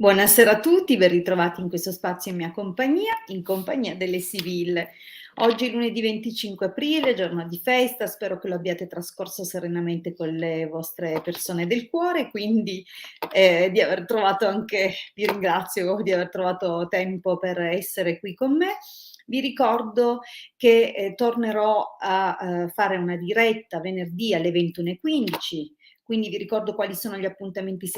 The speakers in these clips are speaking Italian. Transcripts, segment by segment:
Buonasera a tutti, ben ritrovati in questo spazio in compagnia delle Sibille. Oggi è lunedì 25 aprile, giorno di festa, spero che lo abbiate trascorso serenamente con le vostre persone del cuore, quindi di aver trovato anche, vi ringrazio di aver trovato tempo per essere qui con me. Vi ricordo che tornerò a fare una diretta venerdì alle 21:15. Quindi vi ricordo quali sono gli appuntamenti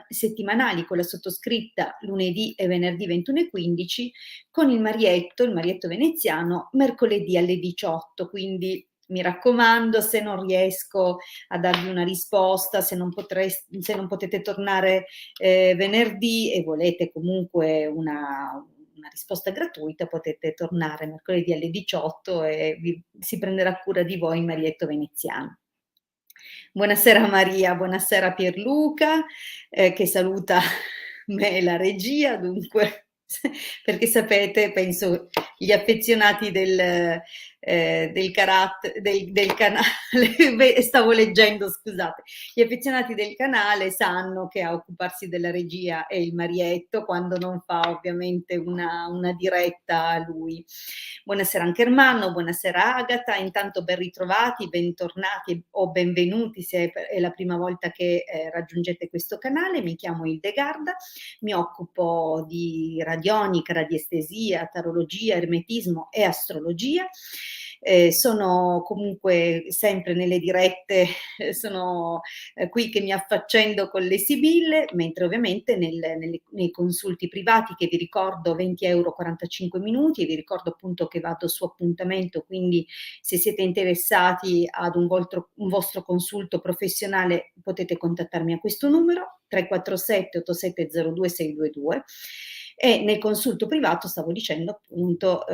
settimanali con la sottoscritta lunedì e venerdì 21:15, con il Marietto veneziano, mercoledì alle 18. Quindi mi raccomando, se non riesco a darvi una risposta, se non potete tornare venerdì e volete comunque una risposta gratuita, potete tornare mercoledì alle 18 e si prenderà cura di voi il Marietto veneziano. Buonasera Maria, buonasera Pierluca, che saluta me e la regia, dunque, perché sapete, penso, gli affezionati del canale, stavo leggendo, scusate, gli affezionati del canale sanno che a occuparsi della regia è il Marietto, quando non fa ovviamente una diretta lui. Buonasera anche Ermanno, buonasera Agata, intanto ben ritrovati, bentornati o benvenuti se è la prima volta che raggiungete questo canale. Mi chiamo Hildegarda, mi occupo di radionica, radiestesia, tarologia, ermetismo e astrologia. Sono comunque sempre nelle dirette, sono qui che mi affaccendo con le Sibille, mentre ovviamente nei consulti privati, che vi ricordo 20 euro 45 minuti, e vi ricordo appunto che vado su appuntamento, quindi se siete interessati ad un vostro consulto professionale potete contattarmi a questo numero 347 8702 622. E nel consulto privato, stavo dicendo appunto,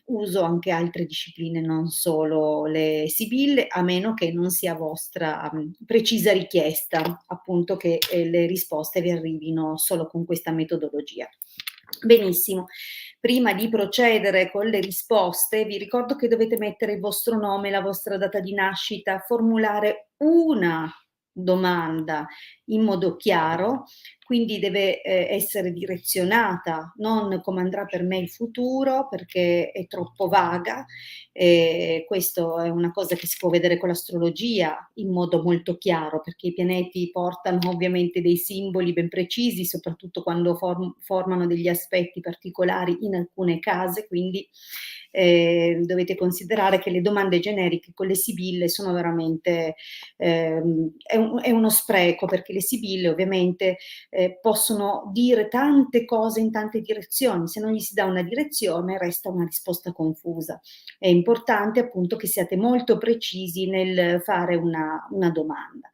uso anche altre discipline, non solo le Sibille, a meno che non sia vostra precisa richiesta, appunto, che le risposte vi arrivino solo con questa metodologia. Benissimo. Prima di procedere con le risposte, vi ricordo che dovete mettere il vostro nome, la vostra data di nascita, formulare una domanda in modo chiaro, quindi deve essere direzionata, non come andrà per me il futuro, perché è troppo vaga. Questo è una cosa che si può vedere con l'astrologia in modo molto chiaro, perché i pianeti portano ovviamente dei simboli ben precisi, soprattutto quando formano degli aspetti particolari in alcune case, quindi dovete considerare che le domande generiche con le Sibille sono veramente è uno spreco, perché le Sibille ovviamente possono dire tante cose in tante direzioni. Se non gli si dà una direzione resta una risposta confusa. È importante appunto che siate molto precisi nel fare una domanda.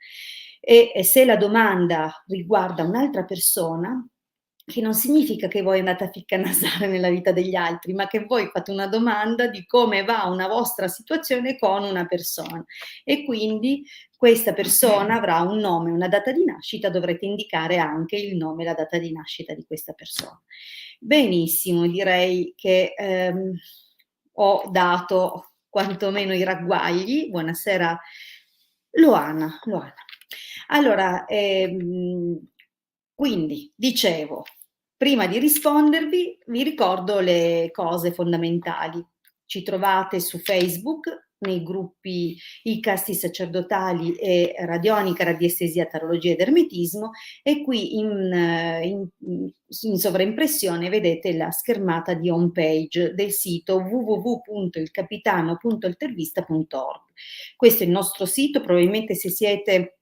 E se la domanda riguarda un'altra persona, che non significa che voi andate a ficcanasare nella vita degli altri, ma che voi fate una domanda di come va una vostra situazione con una persona, e quindi questa persona avrà un nome, una data di nascita, dovrete indicare anche il nome e la data di nascita di questa persona. Benissimo, direi che ho dato quantomeno i ragguagli. Buonasera Loana. Allora, quindi dicevo, prima di rispondervi, vi ricordo le cose fondamentali. Ci trovate su Facebook, nei gruppi I Casti Sacerdotali e Radionica, Radiestesia, Tarologia ed Ermetismo, e qui in sovraimpressione vedete la schermata di home page del sito www.ilcapitano.intervista.org. Questo è il nostro sito, probabilmente se siete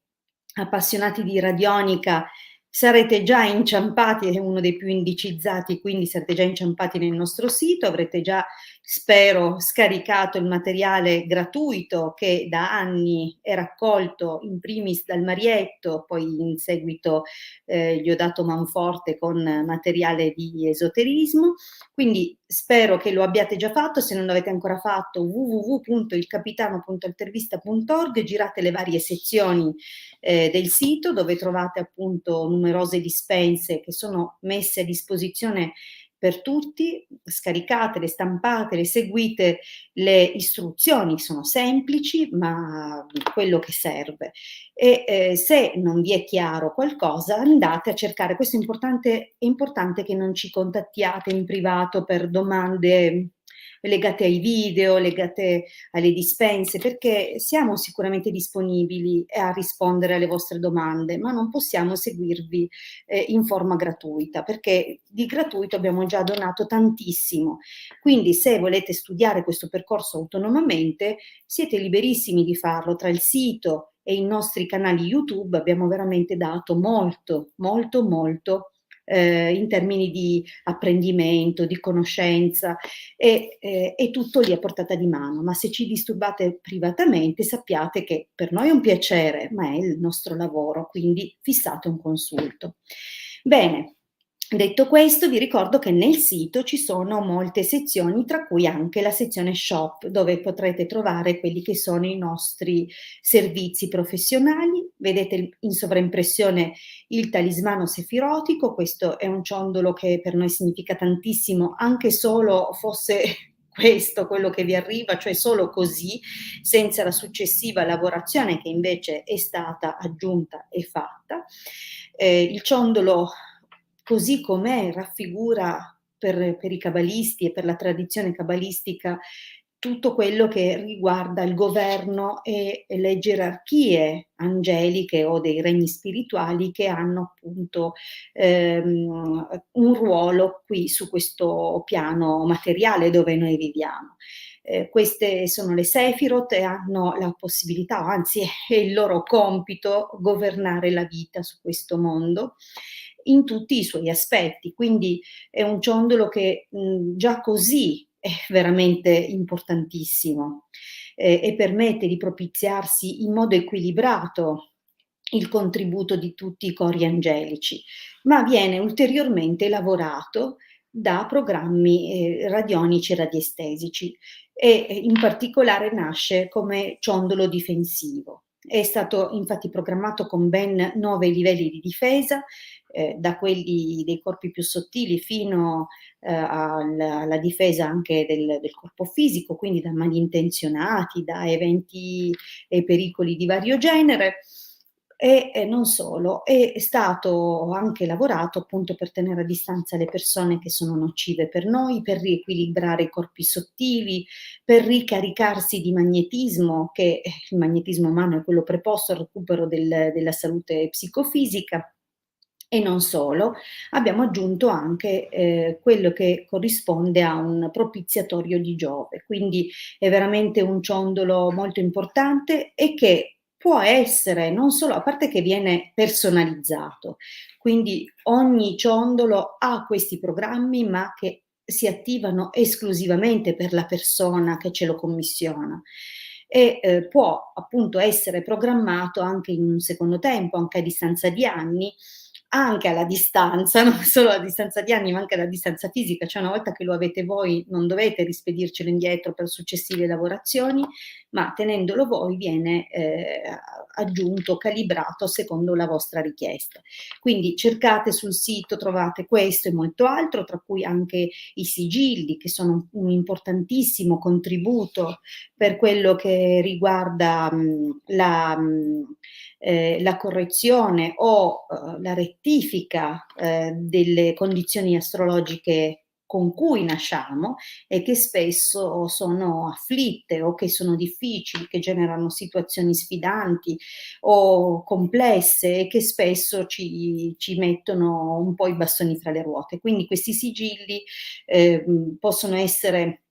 appassionati di radionica sarete già inciampati, è uno dei più indicizzati, quindi sarete già inciampati nel nostro sito, avrete già, spero, scaricato il materiale gratuito che da anni è raccolto in primis dal Marietto, poi in seguito gli ho dato manforte con materiale di esoterismo, quindi spero che lo abbiate già fatto. Se non l'avete ancora fatto, www.ilcapitano.intervista.org, girate le varie sezioni del sito, dove trovate appunto numerose dispense che sono messe a disposizione per tutti, scaricatele, stampatele, seguite le istruzioni, sono semplici, ma quello che serve. E se non vi è chiaro qualcosa, andate a cercare. Questo è importante che non ci contattiate in privato per domande legate ai video, legate alle dispense, perché siamo sicuramente disponibili a rispondere alle vostre domande, ma non possiamo seguirvi in forma gratuita, perché di gratuito abbiamo già donato tantissimo. Quindi se volete studiare questo percorso autonomamente, siete liberissimi di farlo. Tra il sito e i nostri canali YouTube abbiamo veramente dato molto, molto, molto in termini di apprendimento, di conoscenza, è tutto lì a portata di mano. Ma se ci disturbate privatamente, sappiate che per noi è un piacere, ma è il nostro lavoro, quindi fissate un consulto. Bene. Detto questo, vi ricordo che nel sito ci sono molte sezioni, tra cui anche la sezione shop, dove potrete trovare quelli che sono i nostri servizi professionali. Vedete in sovraimpressione il talismano sefirotico, questo è un ciondolo che per noi significa tantissimo, anche solo fosse questo quello che vi arriva, cioè solo così, senza la successiva lavorazione che invece è stata aggiunta e fatta. Il ciondolo così com'è raffigura per i cabalisti e per la tradizione cabalistica tutto quello che riguarda il governo e le gerarchie angeliche o dei regni spirituali che hanno appunto un ruolo qui su questo piano materiale dove noi viviamo. Queste sono le Sefirot e hanno la possibilità, anzi è il loro compito, governare la vita su questo mondo in tutti i suoi aspetti. Quindi è un ciondolo che già così è veramente importantissimo e permette di propiziarsi in modo equilibrato il contributo di tutti i cori angelici, ma viene ulteriormente lavorato da programmi radionici e radiestesici e in particolare nasce come ciondolo difensivo. È stato infatti programmato con ben 9 livelli di difesa, da quelli dei corpi più sottili fino alla difesa anche del corpo fisico, quindi da malintenzionati, da eventi e pericoli di vario genere. E non solo, è stato anche lavorato appunto per tenere a distanza le persone che sono nocive per noi, per riequilibrare i corpi sottili, per ricaricarsi di magnetismo, che il magnetismo umano è quello preposto al recupero della salute psicofisica. E non solo, abbiamo aggiunto anche quello che corrisponde a un propiziatorio di Giove, quindi è veramente un ciondolo molto importante e che può essere non solo, a parte che viene personalizzato, quindi ogni ciondolo ha questi programmi, ma che si attivano esclusivamente per la persona che ce lo commissiona e può appunto essere programmato anche in un secondo tempo, anche a distanza di anni, anche alla distanza, non solo a distanza di anni, ma anche alla distanza fisica, cioè una volta che lo avete voi non dovete rispedircelo indietro per successive lavorazioni, ma tenendolo voi viene aggiunto, calibrato secondo la vostra richiesta. Quindi cercate sul sito, trovate questo e molto altro, tra cui anche i sigilli, che sono un importantissimo contributo per quello che riguarda la correzione o la rettifica delle condizioni astrologiche con cui nasciamo e che spesso sono afflitte o che sono difficili, che generano situazioni sfidanti o complesse e che spesso ci mettono un po' i bastoni fra le ruote. Quindi questi sigilli possono essere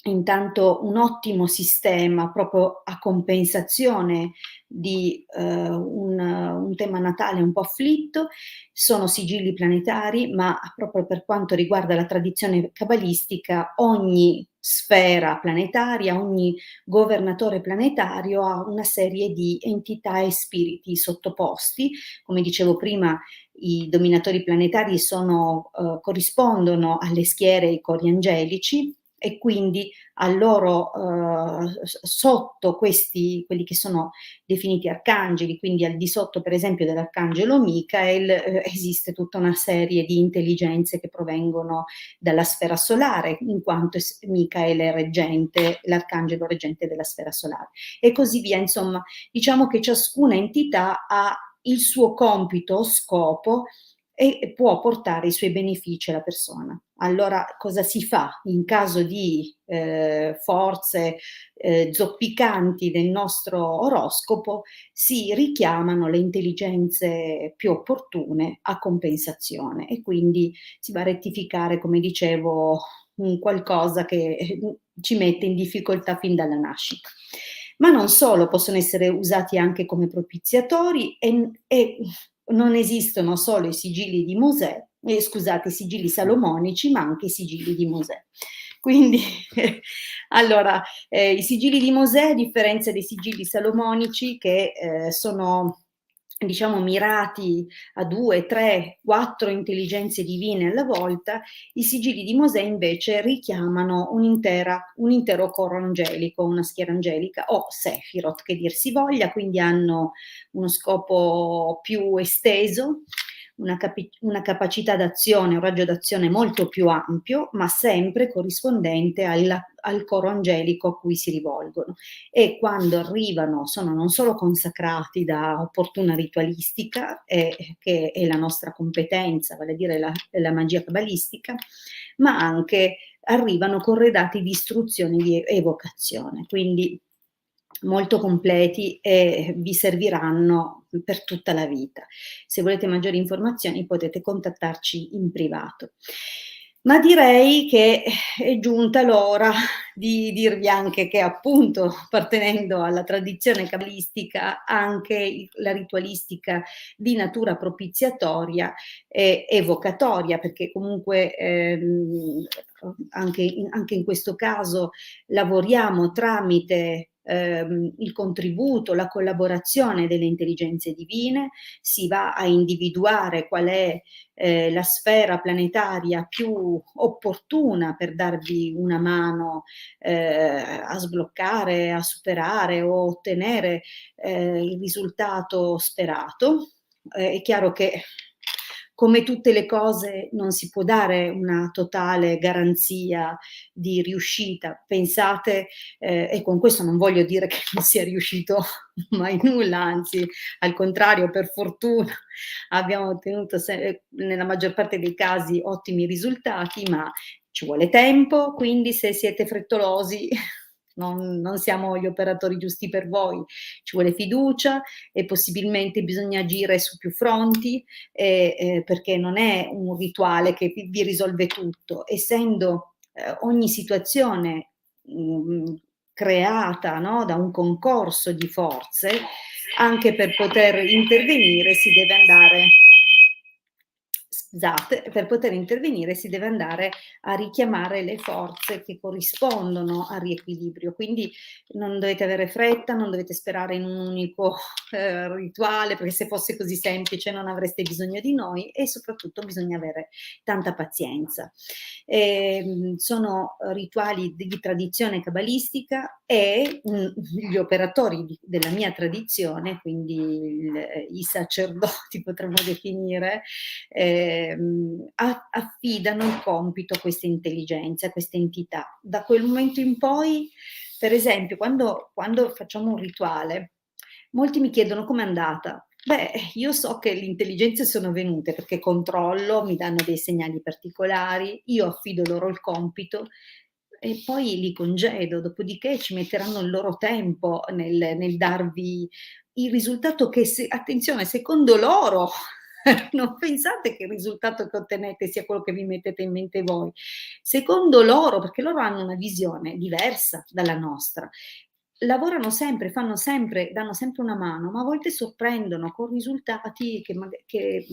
intanto un ottimo sistema proprio a compensazione di un tema natale un po' afflitto. Sono sigilli planetari, ma proprio per quanto riguarda la tradizione cabalistica, ogni sfera planetaria, ogni governatore planetario ha una serie di entità e spiriti sottoposti. Come dicevo prima, i dominatori planetari corrispondono alle schiere e ai cori angelici, e quindi al loro sotto questi, quelli che sono definiti arcangeli, quindi al di sotto per esempio dell'arcangelo Michael, esiste tutta una serie di intelligenze che provengono dalla sfera solare, in quanto Michael è reggente, l'arcangelo reggente della sfera solare, e così via. Insomma, diciamo che ciascuna entità ha il suo compito o scopo e può portare i suoi benefici alla persona. Allora, cosa si fa in caso di forze zoppicanti del nostro oroscopo? Si richiamano le intelligenze più opportune a compensazione, e quindi si va a rettificare, come dicevo, un qualcosa che ci mette in difficoltà fin dalla nascita. Ma non solo, possono essere usati anche come propiziatori, e non esistono solo i sigilli di Mosè, scusate, i sigilli salomonici, ma anche i sigilli di Mosè. Quindi, allora, i sigilli di Mosè, a differenza dei sigilli salomonici, che sono, diciamo, mirati a 2, 3, 4 intelligenze divine alla volta, i sigilli di Mosè invece richiamano un intero coro angelico, una schiera angelica, o Sefirot che dir si voglia, quindi hanno uno scopo più esteso, una capacità d'azione, un raggio d'azione molto più ampio, ma sempre corrispondente al coro angelico a cui si rivolgono. E quando arrivano sono non solo consacrati da opportuna ritualistica, che è la nostra competenza, vale a dire la magia cabalistica, ma anche arrivano corredati di istruzioni di evocazione, quindi molto completi, e vi serviranno per tutta la vita. Se volete maggiori informazioni potete contattarci in privato. Ma direi che è giunta l'ora di dirvi anche che, appunto, appartenendo alla tradizione cabalistica, anche la ritualistica di natura propiziatoria e evocatoria, perché comunque anche in questo caso lavoriamo tramite il contributo, la collaborazione delle intelligenze divine, si va a individuare qual è la sfera planetaria più opportuna per darvi una mano a sbloccare, a superare o ottenere il risultato sperato. È chiaro che, come tutte le cose, non si può dare una totale garanzia di riuscita. Pensate, e con questo non voglio dire che non sia riuscito mai nulla, anzi, al contrario, per fortuna abbiamo ottenuto nella maggior parte dei casi ottimi risultati, ma ci vuole tempo, quindi se siete frettolosi non siamo gli operatori giusti per voi. Ci vuole fiducia e possibilmente bisogna agire su più fronti, perché non è un rituale che vi risolve tutto, essendo ogni situazione creata, no, da un concorso di forze. Anche per poter intervenire si deve andare, scusate, per poter intervenire si deve andare a richiamare le forze che corrispondono al riequilibrio. Quindi non dovete avere fretta, non dovete sperare in un unico rituale, perché se fosse così semplice non avreste bisogno di noi, e soprattutto bisogna avere tanta pazienza. Sono rituali di tradizione cabalistica, e gli operatori della mia tradizione, quindi i sacerdoti potremmo definire, affidano il compito a queste intelligenze, a queste entità. Da quel momento in poi, per esempio, quando facciamo un rituale, molti mi chiedono com'è andata. Beh, io so che le intelligenze sono venute perché controllo, mi danno dei segnali particolari, io affido loro il compito e poi li congedo, dopodiché ci metteranno il loro tempo nel darvi il risultato che, attenzione, secondo loro, non pensate che il risultato che ottenete sia quello che vi mettete in mente voi. Secondo loro, perché loro hanno una visione diversa dalla nostra, lavorano sempre, fanno sempre, danno sempre una mano, ma a volte sorprendono con risultati che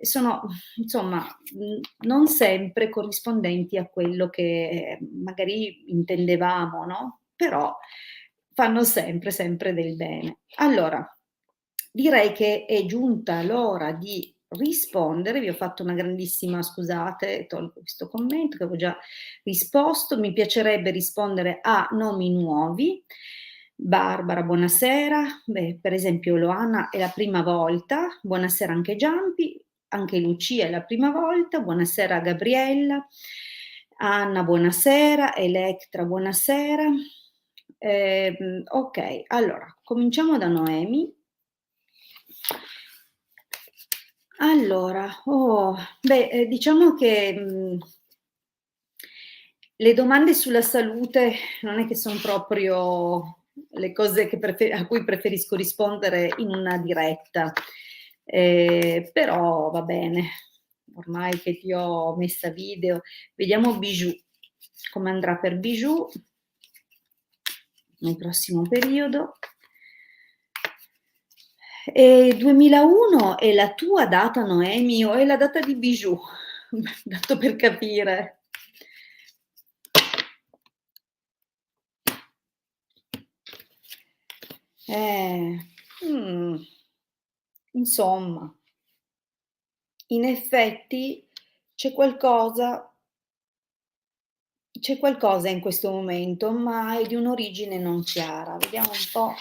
sono, insomma, non sempre corrispondenti a quello che magari intendevamo, no? Però fanno sempre del bene. Allora, direi che è giunta l'ora di rispondere, vi ho fatto una grandissima scusate, tolgo questo commento che avevo già risposto, mi piacerebbe rispondere a nomi nuovi. Barbara, buonasera. Beh, per esempio Loana è la prima volta, buonasera anche Giampi, anche Lucia è la prima volta, buonasera Gabriella, Anna buonasera, Electra buonasera. Ok, allora cominciamo da Noemi. Allora, diciamo che, le domande sulla salute non è che son proprio le cose che a cui preferisco rispondere in una diretta, però va bene, ormai che ti ho messa video. Vediamo Bijou, come andrà per Bijou nel prossimo periodo. 2001 è la tua data, Noemi, o è la data di Bijou? Tanto per capire. Mh, insomma, in effetti c'è qualcosa in questo momento, ma è di un'origine non chiara. Vediamo un po'.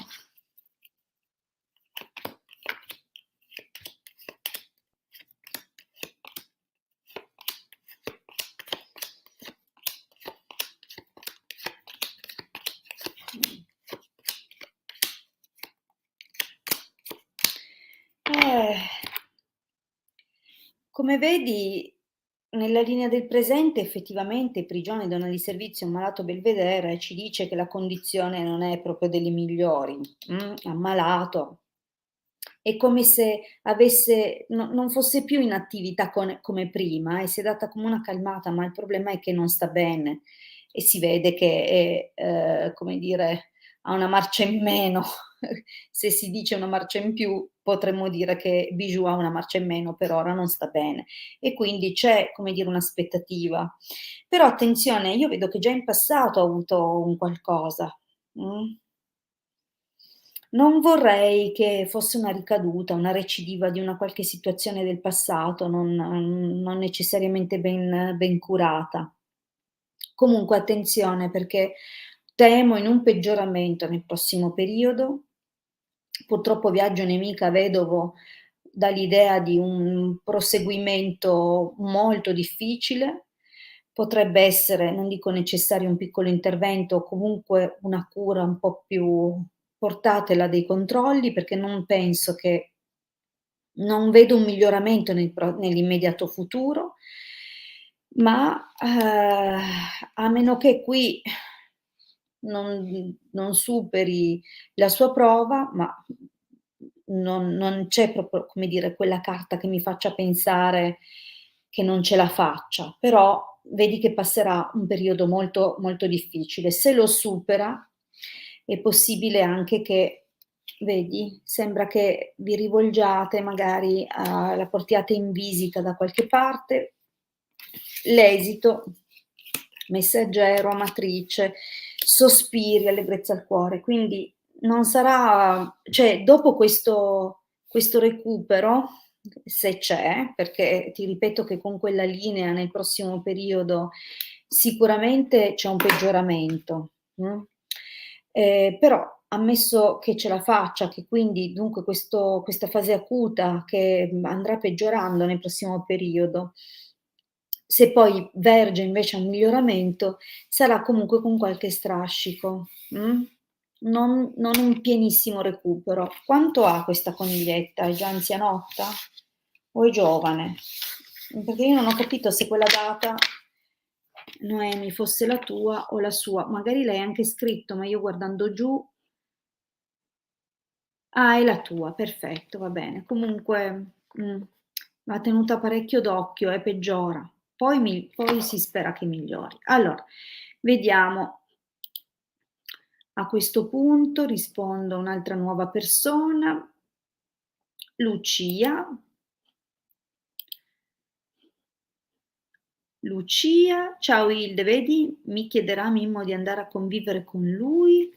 Eh, come vedi, nella linea del presente effettivamente prigione, donna di servizio, malato Belvedere ci dice che la condizione non è proprio delle migliori, ammalato. È come se avesse non fosse più in attività come prima e si è data come una calmata, ma il problema è che non sta bene e si vede che è, come dire, ha una marcia in meno. Se si dice una marcia in più, potremmo dire che Bijou ha una marcia in meno, per ora non sta bene e quindi c'è, come dire, un'aspettativa. Però attenzione, io vedo che già in passato ha avuto un qualcosa, mh? Non vorrei che fosse una ricaduta, una recidiva di una qualche situazione del passato, non necessariamente ben curata. Comunque attenzione perché temo in un peggioramento nel prossimo periodo. Purtroppo Viaggio Nemica Vedovo dà l'idea di un proseguimento molto difficile. Potrebbe essere, non dico necessario un piccolo intervento, o comunque una cura un po' più portatela dei controlli, perché non vedo un miglioramento nell'immediato futuro, ma, a meno che qui non superi la sua prova, ma non c'è proprio, come dire, quella carta che mi faccia pensare che non ce la faccia, però vedi che passerà un periodo molto, molto difficile. Se lo supera è possibile anche che vedi, sembra che vi rivolgiate, magari la portiate in visita da qualche parte, l'esito, messaggero, amatrice, sospiri, allegrezza al cuore. Quindi non sarà, cioè dopo questo recupero, se c'è, perché ti ripeto che con quella linea nel prossimo periodo sicuramente c'è un peggioramento, però ammesso che ce la faccia, che quindi dunque questa fase acuta che andrà peggiorando nel prossimo periodo, se poi verge invece a un miglioramento, sarà comunque con qualche strascico, non un pienissimo recupero. Quanto ha questa coniglietta? È già anzianotta o è giovane? Perché io non ho capito se quella data, Noemi, fosse la tua o la sua. Magari l'hai anche scritto, ma io guardando giù. Ah, è la tua, perfetto, va bene. Comunque, va tenuta parecchio d'occhio, peggiora. Poi si spera che migliori. Allora, vediamo. A questo punto rispondo a un'altra nuova persona, Lucia. Lucia, ciao Hilde, vedi? Mi chiederà Mimmo di andare a convivere con lui.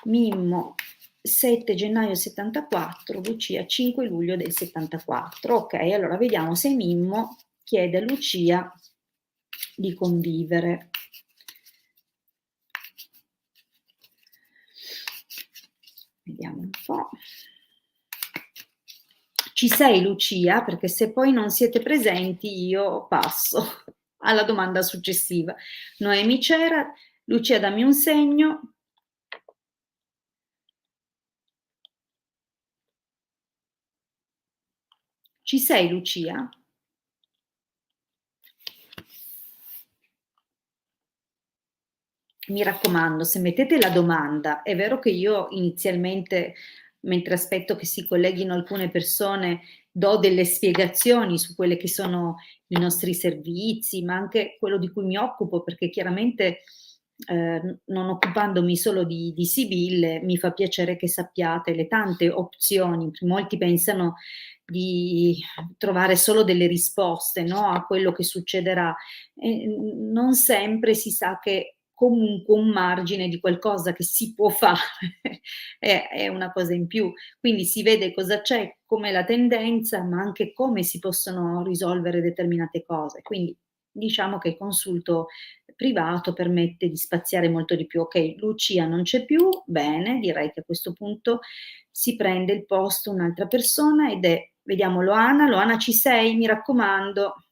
Mimmo 7 gennaio 74, Lucia 5 luglio del 74. Ok, allora vediamo se Mimmo chiede a Lucia di convivere. Vediamo un po'. Ci sei Lucia? Perché se poi non siete presenti io passo alla domanda successiva. Noemi c'era, Lucia dammi un segno. Ci sei Lucia? Mi raccomando, se mettete la domanda, è vero che io inizialmente, mentre aspetto che si colleghino alcune persone, do delle spiegazioni su quelle che sono i nostri servizi, ma anche quello di cui mi occupo, perché chiaramente non occupandomi solo di Sibille, mi fa piacere che sappiate le tante opzioni. Molti pensano di trovare solo delle risposte, no, a quello che succederà. Non sempre si sa che comunque un margine di qualcosa che si può fare è una cosa in più. Quindi si vede cosa c'è, com'è la tendenza, ma anche come si possono risolvere determinate cose. Quindi diciamo che il consulto privato permette di spaziare molto di più. Ok, Lucia non c'è più, bene, direi che a questo punto si prende il posto un'altra persona ed è, vediamo Loana, Loana ci sei, mi raccomando.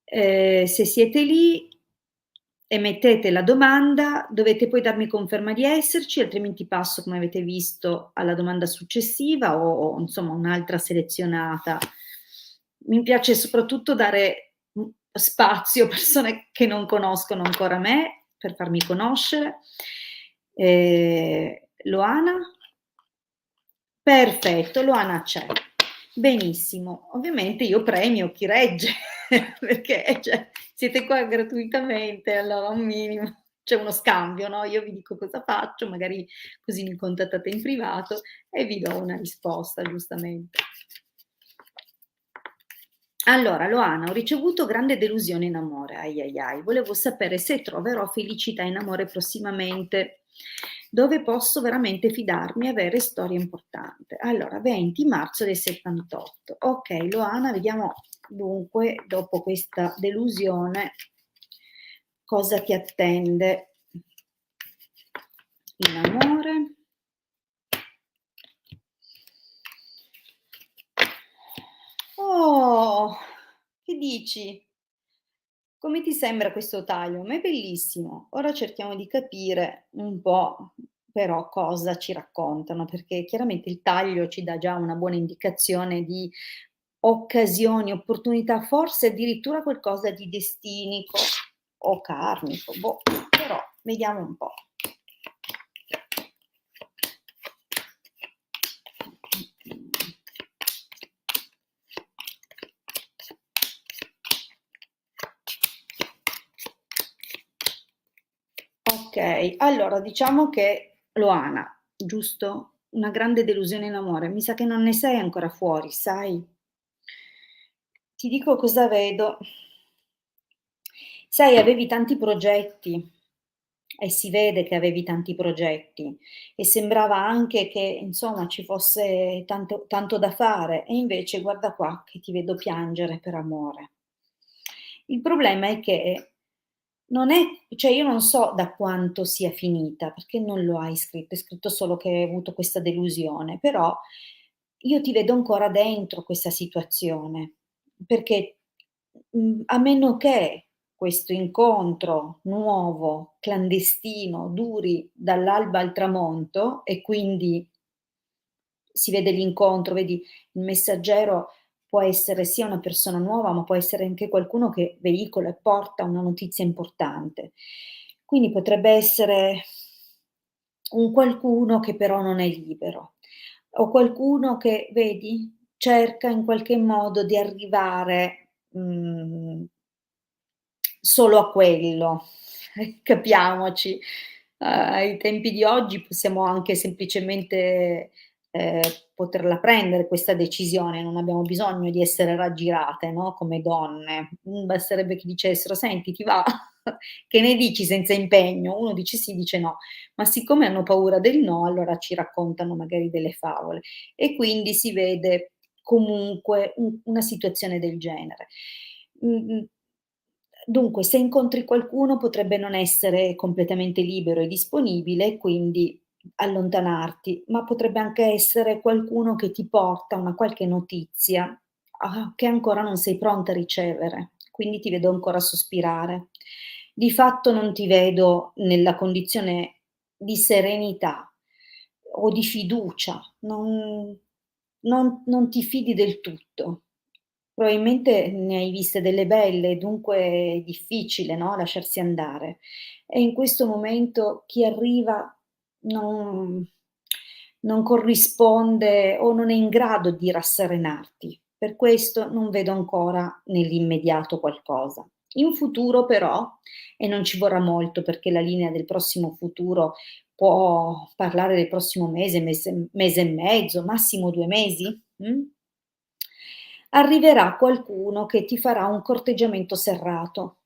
Se siete lì e mettete la domanda, dovete poi darmi conferma di esserci, altrimenti passo, come avete visto, alla domanda successiva o insomma un'altra selezionata. Mi piace soprattutto dare spazio a persone che non conoscono ancora me per farmi conoscere. Loana? Perfetto, Loana c'è. Benissimo. Ovviamente io premio chi regge, perché cioè, siete qua gratuitamente, allora un minimo c'è uno scambio, no? Io vi dico cosa faccio, magari così mi contattate in privato e vi do una risposta, giustamente. Allora, Loana, ho ricevuto grande delusione in amore. Ai ai ai. Volevo sapere se troverò felicità in amore prossimamente, dove posso veramente fidarmi e avere storie importanti. Allora, 20 marzo del 78. Ok, Loana, vediamo dunque, dopo questa delusione, cosa ti attende in amore. Oh, che dici? Come ti sembra questo taglio? A me è bellissimo. Ora cerchiamo di capire un po' però cosa ci raccontano, perché chiaramente il taglio ci dà già una buona indicazione di occasioni, opportunità, forse addirittura qualcosa di destinico o karmico, boh, però vediamo un po'. Ok, allora diciamo che Loana, giusto? Una grande delusione in amore. Mi sa che non ne sei ancora fuori, sai? Ti dico cosa vedo. Sai, avevi tanti progetti e si vede che avevi tanti progetti e sembrava anche che, insomma, ci fosse tanto, tanto da fare e invece guarda qua che ti vedo piangere per amore. Il problema è che non è, cioè io non so da quanto sia finita, perché non lo hai scritto, hai scritto solo che hai avuto questa delusione, però io ti vedo ancora dentro questa situazione, perché a meno che questo incontro nuovo, clandestino, duri dall'alba al tramonto e quindi si vede l'incontro, vedi il messaggero può essere sia una persona nuova, ma può essere anche qualcuno che veicola e porta una notizia importante. Quindi potrebbe essere un qualcuno che però non è libero, o qualcuno che, vedi, cerca in qualche modo di arrivare, solo a quello. Capiamoci. Ai tempi di oggi possiamo anche semplicemente, poterla prendere questa decisione, non abbiamo bisogno di essere raggirate, no, come donne. Basterebbe che dicessero: "Senti, ti va?" Che ne dici senza impegno? Uno dice sì, dice no, ma siccome hanno paura del no, allora ci raccontano magari delle favole e quindi si vede comunque una situazione del genere. Mhmm, Dunque se incontri qualcuno potrebbe non essere completamente libero e disponibile e quindi allontanarti, ma potrebbe anche essere qualcuno che ti porta una qualche notizia, che ancora non sei pronta a ricevere, quindi ti vedo ancora sospirare. Di fatto non ti vedo nella condizione di serenità o di fiducia, non ti fidi del tutto. Probabilmente ne hai viste delle belle, dunque è difficile, no, lasciarsi andare. E in questo momento chi arriva non non corrisponde o non è in grado di rasserenarti. Per questo non vedo ancora nell'immediato qualcosa. In futuro però, e non ci vorrà molto perché la linea del prossimo futuro può parlare del prossimo mese e mezzo, massimo 2 mesi, arriverà qualcuno che ti farà un corteggiamento serrato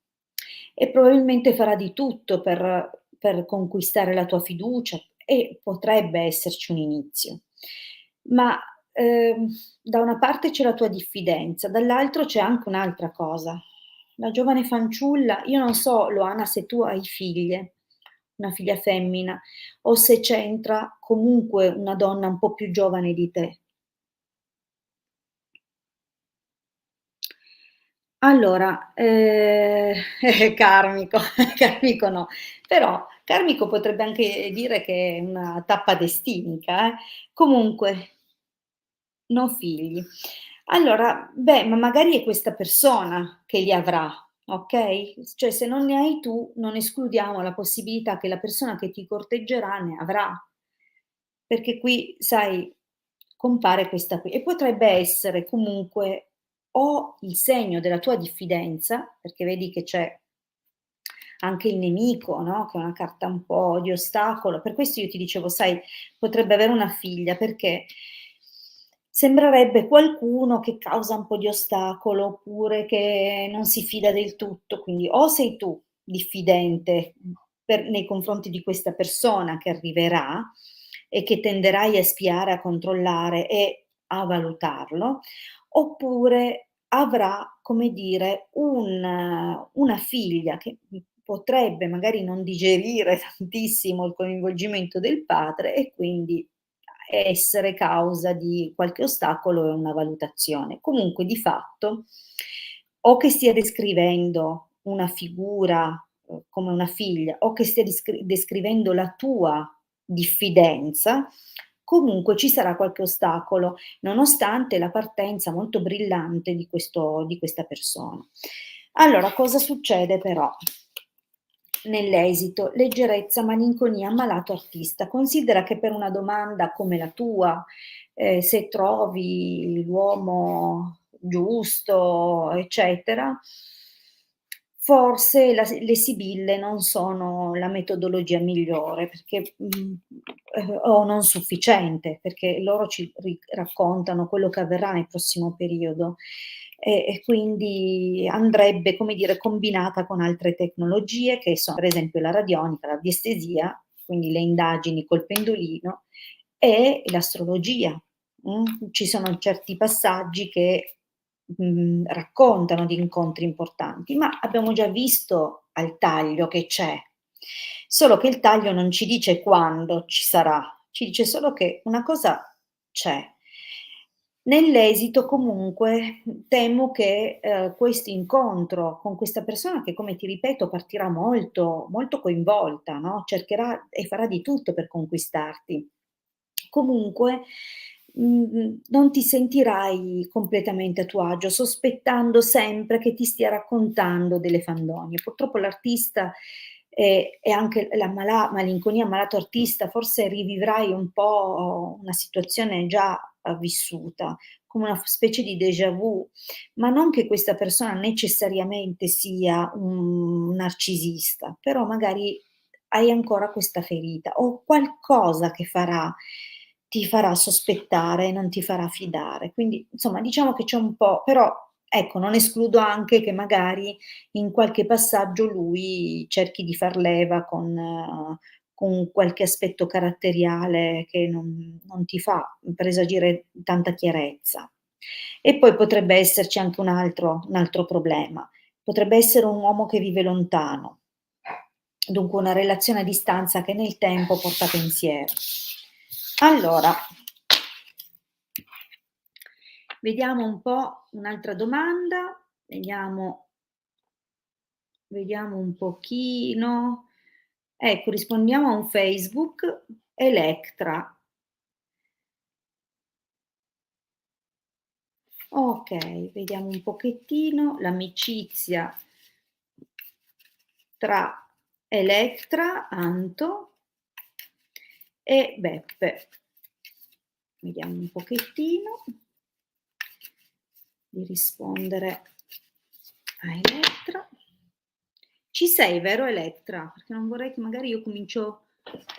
e probabilmente farà di tutto per conquistare la tua fiducia e potrebbe esserci un inizio. Ma, da una parte c'è la tua diffidenza, dall'altro c'è anche un'altra cosa. La giovane fanciulla io non so, Loana, se tu hai figlie, una figlia femmina, o se c'entra comunque una donna un po' più giovane di te. Allora, karmico, karmico no, però karmico potrebbe anche dire che è una tappa destinica, eh. Comunque, non figli. Allora, beh, ma magari è questa persona che li avrà, okay, cioè se non ne hai tu, non escludiamo la possibilità che la persona che ti corteggerà ne avrà. Perché qui, sai, compare questa qui e potrebbe essere comunque o il segno della tua diffidenza, perché vedi che c'è anche il nemico, no, che è una carta un po' di ostacolo. Per questo io ti dicevo, sai, potrebbe avere una figlia, perché sembrerebbe qualcuno che causa un po' di ostacolo, oppure che non si fida del tutto. Quindi o sei tu diffidente, nei confronti di questa persona che arriverà e che tenderai a spiare, a controllare e a valutarlo, oppure avrà, come dire, una figlia che, potrebbe magari non digerire tantissimo il coinvolgimento del padre e quindi essere causa di qualche ostacolo e una valutazione. Comunque di fatto, o che stia descrivendo una figura, come una figlia, o che stia descrivendo la tua diffidenza, comunque ci sarà qualche ostacolo, nonostante la partenza molto brillante di questa persona. Allora, cosa succede però? Nell'esito, leggerezza, malinconia, malato artista. Considera che per una domanda come la tua, se trovi l'uomo giusto, eccetera, forse le sibille non sono la metodologia migliore perché o non sufficiente, perché loro ci raccontano quello che avverrà nel prossimo periodo e quindi andrebbe, come dire, combinata con altre tecnologie che sono per esempio la radionica, la diestesia, quindi le indagini col pendolino e l'astrologia. Ci sono certi passaggi che, raccontano di incontri importanti, ma abbiamo già visto al taglio che c'è, solo che il taglio non ci dice quando ci sarà, ci dice solo che una cosa c'è. Nell'esito comunque, temo che, questo incontro con questa persona che, come ti ripeto, partirà molto molto coinvolta, no, cercherà e farà di tutto per conquistarti. Comunque, non ti sentirai completamente a tuo agio, sospettando sempre che ti stia raccontando delle fandonie. Purtroppo l'artista, e anche la malinconia, malato artista, forse rivivrai un po' una situazione già, vissuta, come una specie di déjà vu, ma non che questa persona necessariamente sia un narcisista, però magari hai ancora questa ferita o qualcosa che ti farà sospettare e non ti farà fidare. Quindi, insomma, diciamo che c'è un po' però ecco, non escludo anche che magari in qualche passaggio lui cerchi di far leva con qualche aspetto caratteriale che non ti fa presagire tanta chiarezza. E poi potrebbe esserci anche un altro problema. Potrebbe essere un uomo che vive lontano, dunque una relazione a distanza che nel tempo porta pensiero. Allora, vediamo un po' un'altra domanda, vediamo un pochino. Ecco, rispondiamo a un Facebook. Electra. Okay, vediamo un pochettino l'amicizia tra Electra, Anto e Beppe. Vediamo un pochettino di rispondere a Elettra. Ci sei, vero Elettra? Perché non vorrei che magari io comincio.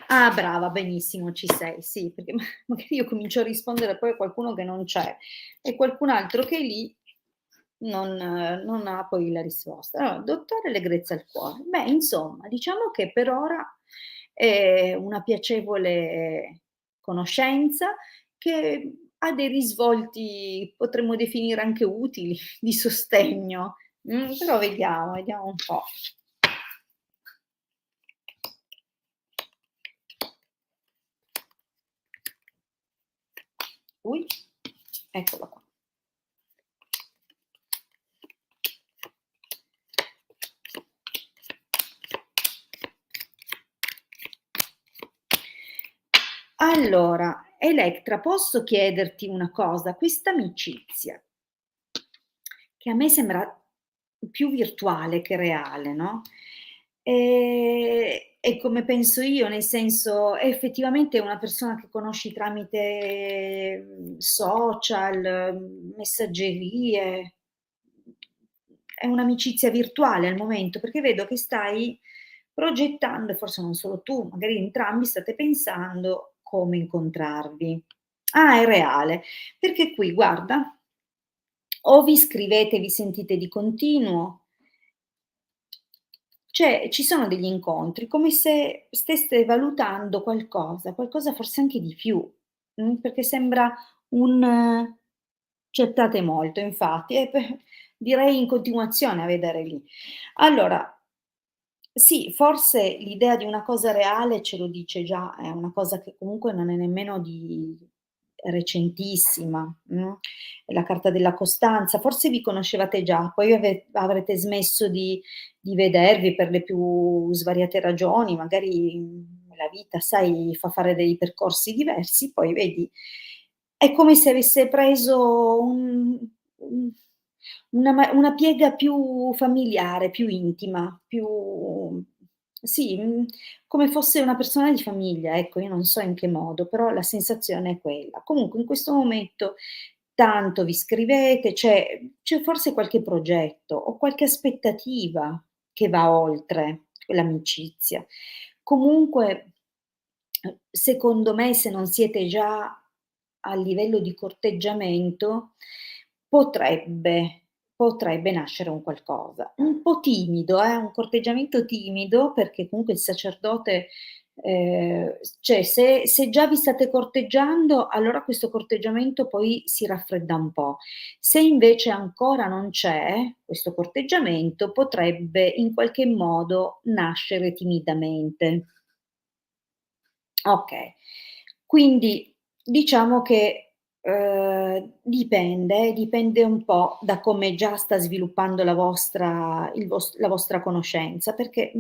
Ah, brava, benissimo, ci sei, sì, perché magari io comincio a rispondere poi a qualcuno che non c'è e qualcun altro che è lì non ha poi la risposta. Allora, dottore Allegrezza al cuore. Beh, insomma, diciamo che per ora è una piacevole conoscenza che ha dei risvolti, potremmo definire anche utili, di sostegno. Però vediamo un po'. Ui, eccola qua. Allora, Electra, posso chiederti una cosa? Questa amicizia, che a me sembra più virtuale che reale, no, è come penso io, nel senso, è effettivamente una persona che conosci tramite, social, messaggerie. È un'amicizia virtuale al momento, perché vedo che stai progettando, e forse non solo tu, magari entrambi state pensando come incontrarvi. Ah, è reale, perché qui guarda, o vi scrivete, vi sentite di continuo, cioè ci sono degli incontri come se steste valutando qualcosa forse anche di più, perché sembra un accettate molto infatti, e direi in continuazione a vedere lì. Allora, sì, forse l'idea di una cosa reale ce lo dice già, è una cosa che comunque non è nemmeno di recentissima, è la carta della costanza. Forse vi conoscevate già, poi avrete smesso di vedervi per le più svariate ragioni, magari, la vita, sai, fa fare dei percorsi diversi, poi vedi, è come se avesse preso un una piega più familiare, più intima, più sì, come fosse una persona di famiglia, ecco, io non so in che modo, però la sensazione è quella. Comunque in questo momento tanto vi scrivete, c'è forse qualche progetto o qualche aspettativa che va oltre quell'amicizia. Comunque, secondo me, se non siete già a livello di corteggiamento, potrebbe nascere un qualcosa. Un po' timido, un corteggiamento timido, perché comunque il sacerdote, cioè se già vi state corteggiando, allora questo corteggiamento poi si raffredda un po'. Se invece ancora non c'è questo corteggiamento, potrebbe in qualche modo nascere timidamente. Okay. Quindi diciamo che, dipende un po' da come già sta sviluppando la vostra conoscenza, perché,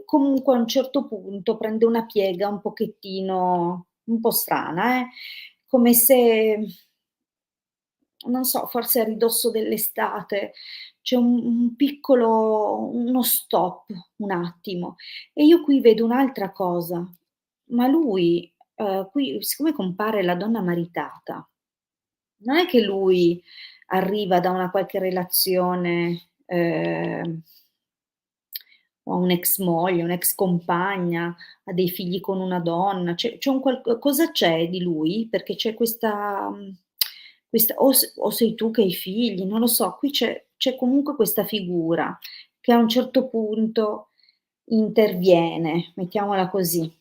comunque a un certo punto prende una piega un pochettino un po' strana, come se, non so, forse a ridosso dell'estate c'è uno stop, un attimo. E io qui vedo un'altra cosa, ma lui, qui siccome compare la donna maritata, non è che lui arriva da una qualche relazione, o ha un'ex moglie, un'ex compagna, ha dei figli con una donna, c'è un cosa c'è di lui? Perché c'è o sei tu che hai figli, non lo so, qui c'è comunque questa figura che a un certo punto interviene, mettiamola così,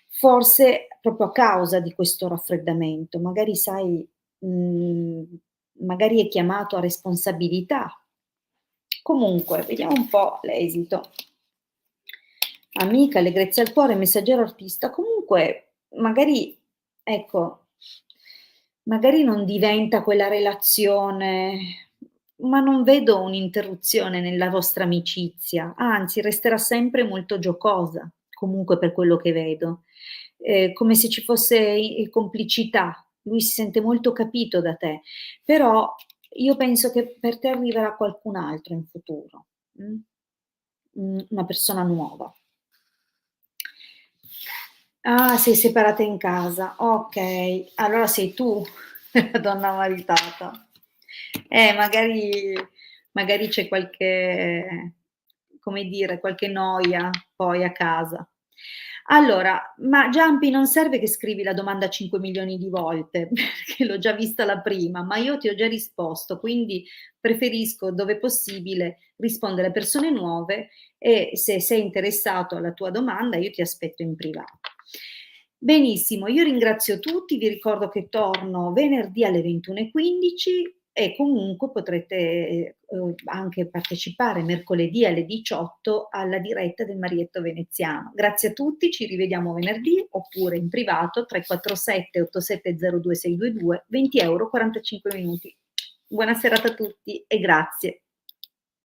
forse proprio a causa di questo raffreddamento, magari sai, mhmm, magari è chiamato a responsabilità. Comunque, vediamo un po' l'esito. Amica, allegrezza al cuore, messaggero artista. Comunque, magari, ecco, magari non diventa quella relazione, ma non vedo un'interruzione nella vostra amicizia, anzi resterà sempre molto giocosa, comunque per quello che vedo. Come se ci fosse complicità. Lui si sente molto capito da te, però io penso che per te arriverà qualcun altro in futuro, una persona nuova. Ah, sei separata in casa, okay. Allora sei tu la donna maritata. Magari c'è qualche, come dire, qualche noia poi a casa. Allora, ma Giampi non serve che scrivi la domanda 5.000.000 di volte, perché l'ho già vista la prima, ma io ti ho già risposto, quindi preferisco, dove possibile, rispondere a persone nuove e se sei interessato alla tua domanda io ti aspetto in privato. Benissimo, io ringrazio tutti, vi ricordo che torno venerdì alle 21:15 e comunque potrete, anche partecipare mercoledì alle 18 alla diretta del Marietto Veneziano. Grazie a tutti, ci rivediamo venerdì oppure in privato 347 8702 622, 20 €, 45 minuti. Buona serata a tutti e grazie.